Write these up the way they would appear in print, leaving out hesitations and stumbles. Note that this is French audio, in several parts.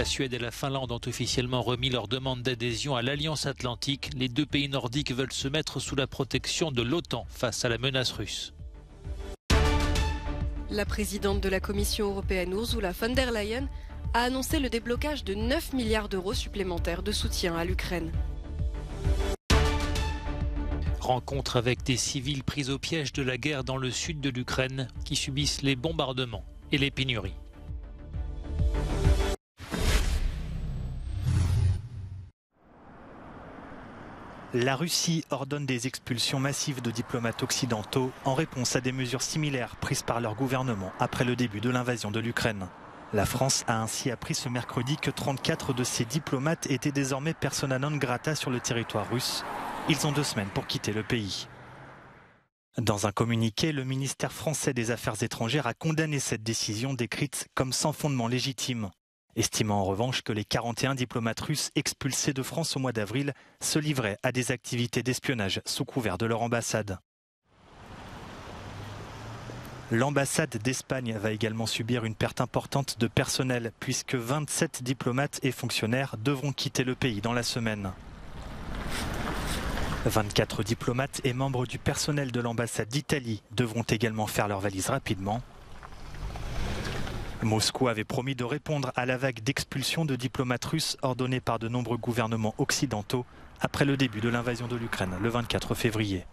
La Suède et la Finlande ont officiellement remis leur demande d'adhésion à l'Alliance Atlantique. Les deux pays nordiques veulent se mettre sous la protection de l'OTAN face à la menace russe. La présidente de la Commission européenne, Ursula von der Leyen, a annoncé le déblocage de 9 milliards d'euros supplémentaires de soutien à l'Ukraine. Rencontre avec des civils pris au piège de la guerre dans le sud de l'Ukraine qui subissent les bombardements et les pénuries. La Russie ordonne des expulsions massives de diplomates occidentaux en réponse à des mesures similaires prises par leur gouvernement après le début de l'invasion de l'Ukraine. La France a ainsi appris ce mercredi que 34 de ses diplomates étaient désormais persona non grata sur le territoire russe. Ils ont 2 semaines pour quitter le pays. Dans un communiqué, le ministère français des Affaires étrangères a condamné cette décision décrite comme sans fondement légitime, estimant en revanche que les 41 diplomates russes expulsés de France au mois d'avril se livraient à des activités d'espionnage sous couvert de leur ambassade. L'ambassade d'Espagne va également subir une perte importante de personnel puisque 27 diplomates et fonctionnaires devront quitter le pays dans la semaine. 24 diplomates et membres du personnel de l'ambassade d'Italie devront également faire leurs valises rapidement. Moscou avait promis de répondre à la vague d'expulsion de diplomates russes ordonnée par de nombreux gouvernements occidentaux après le début de l'invasion de l'Ukraine le 24 février.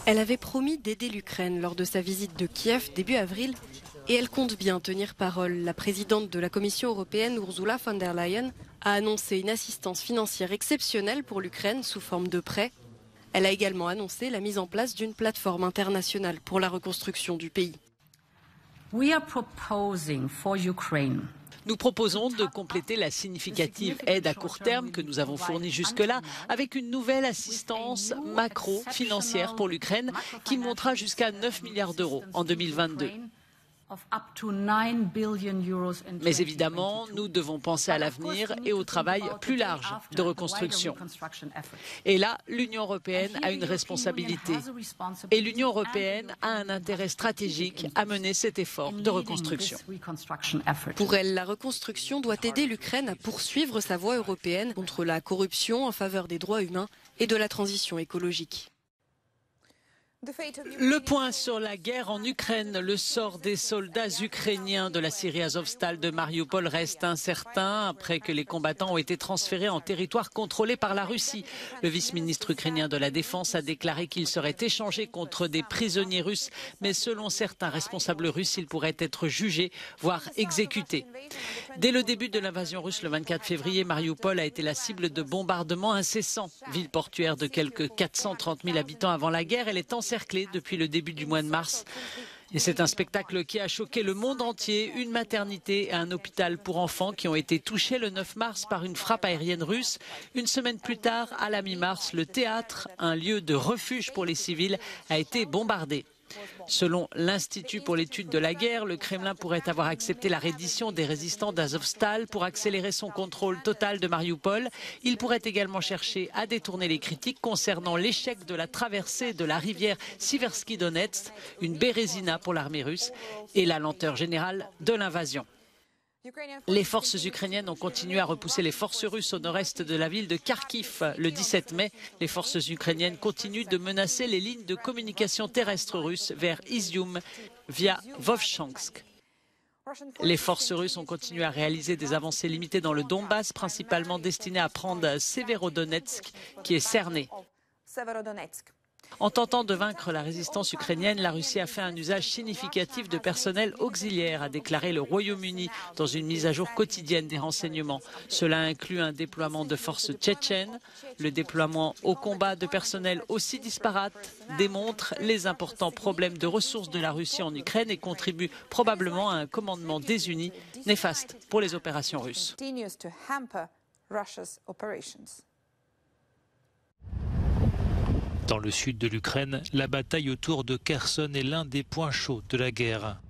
Elle avait promis d'aider l'Ukraine lors de sa visite de Kiev début avril et elle compte bien tenir parole. La présidente de la Commission européenne, Ursula von der Leyen, a annoncé une assistance financière exceptionnelle pour l'Ukraine sous forme de prêts. Elle a également annoncé la mise en place d'une plateforme internationale pour la reconstruction du pays. Nous proposons de compléter la significative aide à court terme que nous avons fournie jusque-là avec une nouvelle assistance macro-financière pour l'Ukraine qui montera jusqu'à 9 milliards d'euros en 2022. Mais évidemment, nous devons penser à l'avenir et au travail plus large de reconstruction. Et là, l'Union européenne a une responsabilité. Et l'Union européenne a un intérêt stratégique à mener cet effort de reconstruction. Pour elle, la reconstruction doit aider l'Ukraine à poursuivre sa voie européenne contre la corruption en faveur des droits humains et de la transition écologique. Le point sur la guerre en Ukraine, le sort des soldats ukrainiens de la Syrie Azovstal de Mariupol reste incertain après que les combattants ont été transférés en territoire contrôlé par la Russie. Le vice-ministre ukrainien de la Défense a déclaré qu'ils seraient échangés contre des prisonniers russes, mais selon certains responsables russes, ils pourraient être jugés, voire exécutés. Dès le début de l'invasion russe le 24 février, Mariupol a été la cible de bombardements incessants. Ville portuaire de quelques 430 000 habitants avant la guerre, elle est encerclée depuis le début du mois de mars. Et c'est un spectacle qui a choqué le monde entier. Une maternité et un hôpital pour enfants qui ont été touchés le 9 mars par une frappe aérienne russe. Une semaine plus tard, à la mi-mars, le théâtre, un lieu de refuge pour les civils, a été bombardé. Selon l'Institut pour l'étude de la guerre, le Kremlin pourrait avoir accepté la reddition des résistants d'Azovstal pour accélérer son contrôle total de Mariupol. Il pourrait également chercher à détourner les critiques concernant l'échec de la traversée de la rivière Siversky-Donetsk, une bérésina pour l'armée russe, et la lenteur générale de l'invasion. Les forces ukrainiennes ont continué à repousser les forces russes au nord-est de la ville de Kharkiv. Le 17 mai, les forces ukrainiennes continuent de menacer les lignes de communication terrestre russes vers Izium via Vovchansk. Les forces russes ont continué à réaliser des avancées limitées dans le Donbass, principalement destinées à prendre Severodonetsk, qui est cerné. En tentant de vaincre la résistance ukrainienne, la Russie a fait un usage significatif de personnel auxiliaire, a déclaré le Royaume-Uni dans une mise à jour quotidienne des renseignements. Cela inclut un déploiement de forces tchétchènes. Le déploiement au combat de personnel aussi disparate démontre les importants problèmes de ressources de la Russie en Ukraine et contribue probablement à un commandement désuni néfaste pour les opérations russes. Dans le sud de l'Ukraine, la bataille autour de Kherson est l'un des points chauds de la guerre.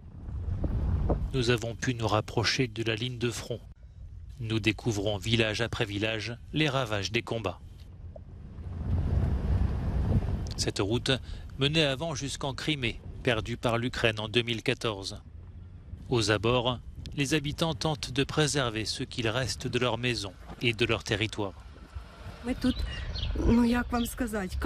Nous avons pu nous rapprocher de la ligne de front. Nous découvrons village après village les ravages des combats. Cette route menait avant jusqu'en Crimée, perdue par l'Ukraine en 2014. Aux abords, les habitants tentent de préserver ce qu'il reste de leur maison et de leur territoire.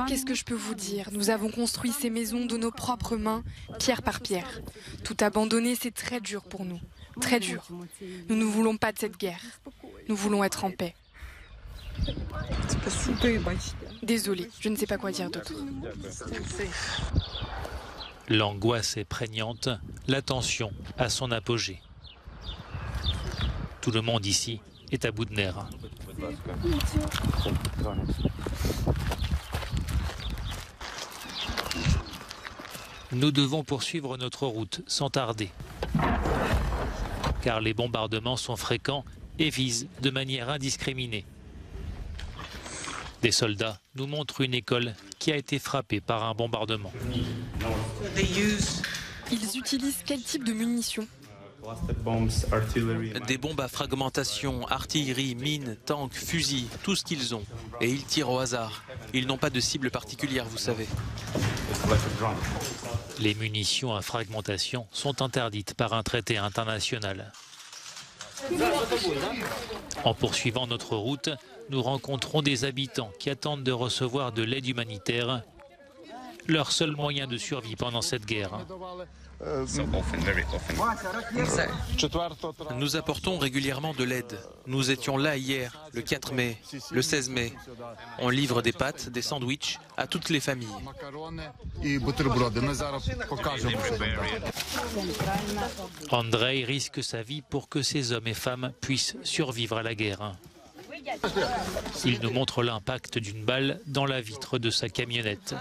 Qu'est-ce que je peux vous dire? Nous avons construit ces maisons de nos propres mains, pierre par pierre. Tout abandonner, c'est très dur pour nous. Très dur. Nous ne voulons pas de cette guerre. Nous voulons être en paix. Désolée, je ne sais pas quoi dire d'autre. L'angoisse est prégnante, la tension à son apogée. Tout le monde ici est à bout de nerfs. Nous devons poursuivre notre route sans tarder, car les bombardements sont fréquents et visent de manière indiscriminée. Des soldats nous montrent une école qui a été frappée par un bombardement. Ils utilisent quel type de munitions? Des bombes à fragmentation, artillerie, mines, tanks, fusils, tout ce qu'ils ont. Et ils tirent au hasard. Ils n'ont pas de cible particulière, vous savez. Les munitions à fragmentation sont interdites par un traité international. En poursuivant notre route, nous rencontrons des habitants qui attendent de recevoir de l'aide humanitaire, leur seul moyen de survie pendant cette guerre. Nous apportons régulièrement de l'aide. Nous étions là hier, le 4 mai, le 16 mai. On livre des pâtes, des sandwichs à toutes les familles. Andrei risque sa vie pour que ces hommes et femmes puissent survivre à la guerre. Il nous montre l'impact d'une balle dans la vitre de sa camionnette.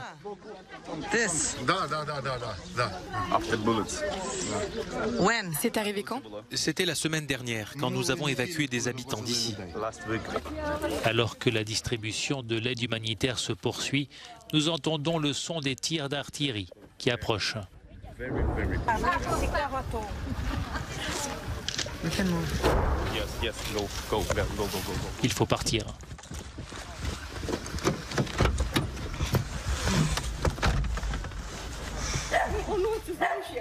C'est arrivé quand? C'était la semaine dernière, quand nous avons évacué des habitants d'ici. Alors que la distribution de l'aide humanitaire se poursuit, nous entendons le son des tirs d'artillerie qui approchent. Il faut partir.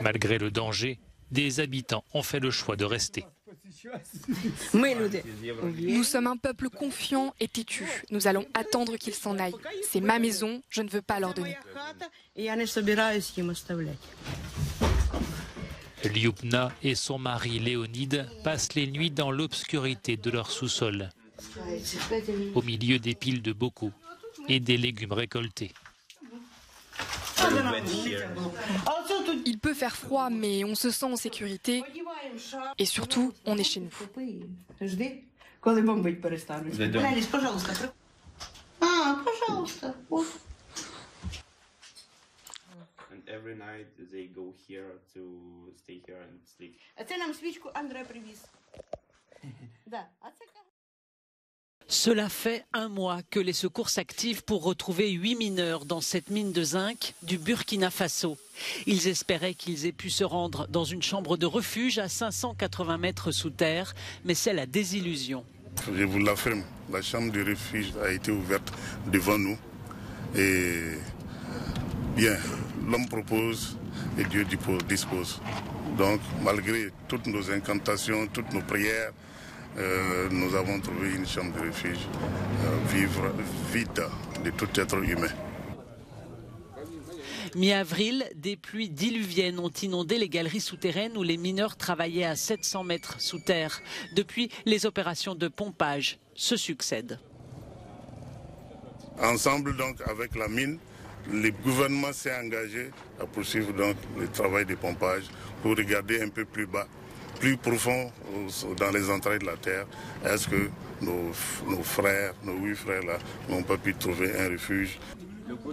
Malgré le danger, des habitants ont fait le choix de rester. Nous sommes un peuple confiant et têtu. Nous allons attendre qu'ils s'en aillent. C'est ma maison, je ne veux pas leur donner. Lyubna et son mari Léonide passent les nuits dans l'obscurité de leur sous-sol, au milieu des piles de bocaux et des légumes récoltés. Il peut faire froid, mais on se sent en sécurité. Et surtout, on est chez nous. Cela fait un mois que les secours s'activent pour retrouver 8 mineurs dans cette mine de zinc du Burkina Faso. Ils espéraient qu'ils aient pu se rendre dans une chambre de refuge à 580 mètres sous terre, mais c'est la désillusion. Je vous l'affirme, la chambre de refuge a été ouverte devant nous. Et bien, l'homme propose et Dieu dispose. Donc, malgré toutes nos incantations, toutes nos prières, nous avons trouvé une chambre de refuge vide de tout être humain. Mi-avril, des pluies diluviennes ont inondé les galeries souterraines où les mineurs travaillaient à 700 mètres sous terre. Depuis, les opérations de pompage se succèdent. Ensemble, donc, avec la mine, le gouvernement s'est engagé à poursuivre donc le travail de pompage pour regarder un peu plus bas, plus profond dans les entrailles de la terre. Est-ce que nos frères, nos 8 frères là, n'ont pas pu trouver un refuge?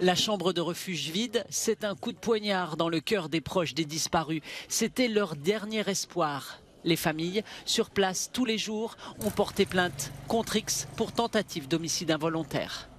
La chambre de refuge vide, c'est un coup de poignard dans le cœur des proches des disparus. C'était leur dernier espoir. Les familles, sur place tous les jours, ont porté plainte contre X pour tentative d'homicide involontaire.